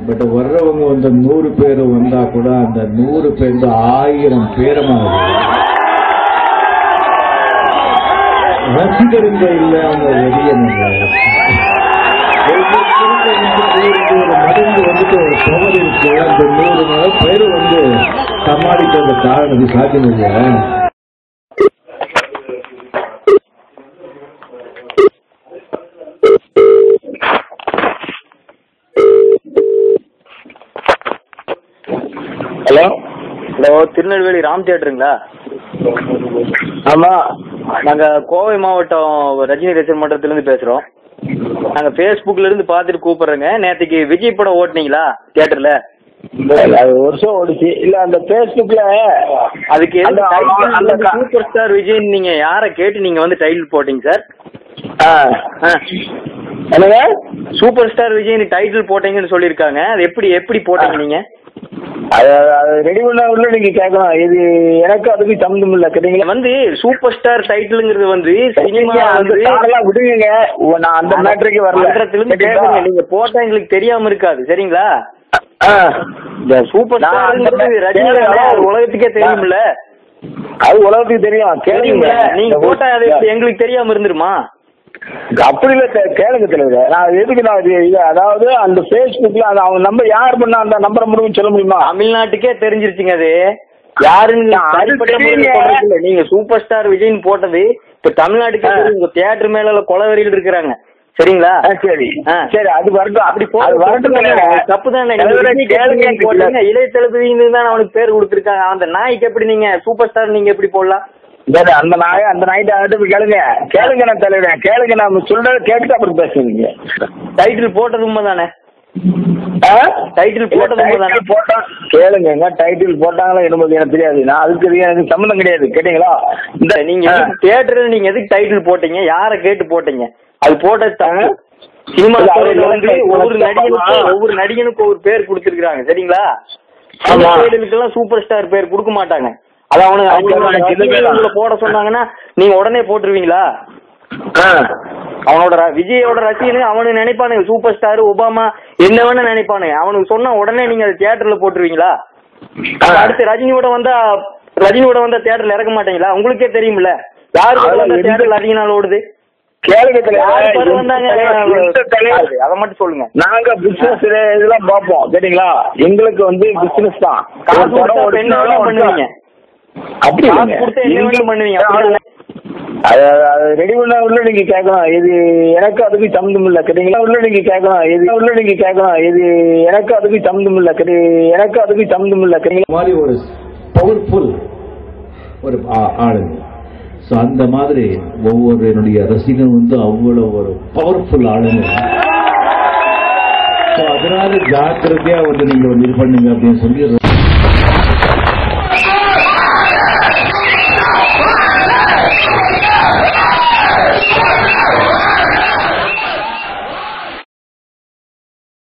But வர்றவங்க வந்து 100 பேர் வந்தா கூட அந்த 100 பேர் 1000 பேரமாக ரசிகருங்க இல்ல அவங்க வெளியே ஒரு மருந்து வந்துட்டு ஒரு பவர் இருக்கு. அந்த 100 பேர் வந்து சமாளிக்கிற காரணம் சாத்தியம் இல்லையா? ஹலோ ஹலோ, திருநெல்வேலி ராம் தியேட்டருங்களா? ஆமா, நாங்க கோவை மாவட்டம் ரஜினி ரசிகர் மன்றத்திலிருந்து பேசுறோம். நாங்க Facebookல இருந்து பாத்துட்டு கூப்பிடுறோங்க. நேற்றுக்கு விஜய் படம் ஓட்டுனீங்களா தியேட்டர்ல? அது வருஷம் ஓடிச்சு. இல்ல அந்த Facebookல அதுக்கு சூப்பர் ஸ்டார் விஜய் நீங்க யாரை கேட்டு நீங்க வந்து டைட்டில் போட்டீங்க சார்? என்னங்க சூப்பர் ஸ்டார் விஜய் டைட்டில் போட்டீங்கன்னு சொல்லியிருக்காங்க. அது எப்படி போட்டீங்க நீங்க? அது ரெடி பண்ண உள்ள நீங்க கேட்கலாம். இது எனக்கு அதுக்கு சம்மந்தம் இல்ல. கேட்டீங்களா வந்து சூப்பர் ஸ்டார் டைட்டில்ங்கிறது வந்து சினிமா விடுங்க. நான் அந்த மேட்டருக்கு வரல. நீங்க போட்டா எங்களுக்கு தெரியாம இருக்காது. சரிங்களா? சூப்பர் ஸ்டார் ரஜினி உலகத்துக்கே தெரியும்ல. அது உலகத்துக்கு தெரியும். கேளுங்க, நீங்க போட்டா அது எங்களுக்கு தெரியாம இருந்துருமா? அப்படி இல்ல, கேளுங்க தலைவர். நான் எதுக்கு அதாவது அந்த Facebookல அவங்க நம்பர் யார் பண்ணா அந்த நம்பரை முடியும் சொல்ல முடியுமா? தமிழ்நாட்டுக்கே தெரிஞ்சிருச்சுங்க. அது யாருன்னு நீங்க சூப்பர் ஸ்டார் விஜய்னு போட்டது இப்ப தமிழ்நாட்டுக்கே உங்க தியேட்டர் மேல கொலவெறியில் இருக்கிறாங்க. சரிங்களா? சரி சரி, அது வரட்டும். அப்படி தப்பு தானே. இளைய தளபதினு தான் அவனுக்கு பேர் கொடுத்துருக்காங்க. அந்த நாய்க்கு எப்படி நீங்க சூப்பர் ஸ்டார் நீங்க எப்படி போடலாம்? அந்த நாய்ட்டு கேளுங்க நான் தலைவர் கேளுங்க. நான் சொல்றத கேட்டுட்டு அப்புறம் பேசுவீங்க. டைட்டில் போட்டது உண்மை தானே? டைட்டில் போட்டா கேளுங்க. டைட்டில் போட்டாங்களா என்னமோ எனக்கு தெரியாது. நான் அதுக்கு எனக்கு சம்மந்தம் கிடையாது. கேட்டீங்களா? இந்த நீங்க தியேட்டர்ல நீங்க எதுக்கு டைட்டில் போட்டீங்க? யாரை கேட்டு போட்டீங்க? அது போட்ட சினிமா வந்து ஒவ்வொரு நடிகனுக்கும் ஒவ்வொரு பேர் கொடுத்துருக்காங்க. சரிங்களா? டைட்டிலுக்கெல்லாம் சூப்பர் ஸ்டார் பேர் கொடுக்க மாட்டாங்க. அது அவனுக்கு போட சொன்னாங்கன்னா நீங்க உடனே போட்டுருவீங்களா? அவனோட விஜயோட ரசிகனு அவனு நினைப்பானுங்க. சூப்பர் ஸ்டார் ஒபாமா என்ன வேணா நினைப்பானுங்க. அவனுக்கு சொன்னா உடனே நீங்க அது தியேட்டர்ல போட்டுருவீங்களா? அடுத்து ரஜினியோட வந்தா தியேட்டர்ல இறக்க மாட்டீங்களா? உங்களுக்கே தெரியும்ல யாருக்கு தியேட்டர்ல அதிக நாள் ஓடுது. அத மட்டும் சொல்லுங்க. நாங்க பிசினஸ் இதெல்லாம் பாப்போம். சரிங்களா? எங்களுக்கு வந்து பிசினஸ் தான். பண்ணுவீங்க. அப்படி பண்ணுவீங்க. ரெடி பண்ண உள்ள நீங்க கேட்கலாம். இது எனக்கு அதுக்கு சம்மந்தம் இல்ல. கேட்டீங்களா? உள்ள நீங்க கேட்கலாம். இது எனக்கு அதுக்கு சம்மந்தம் இல்ல. எனக்கு அதுக்கு சம்மந்தம் இல்ல. கேட்டீங்களா? மாதிரி ஒரு பவர்ஃபுல் ஒரு ஆளுங்க. ஸோ அந்த மாதிரி ஒவ்வொரு என்னுடைய ரசிகன் வந்து அவ்வளோ ஒரு பவர்ஃபுல் ஆளுங்க. ஸோ அதனால ஜாக்கிரதையா வந்து நீங்க வந்து இது பண்ணுங்க அப்படின்னு சொல்லி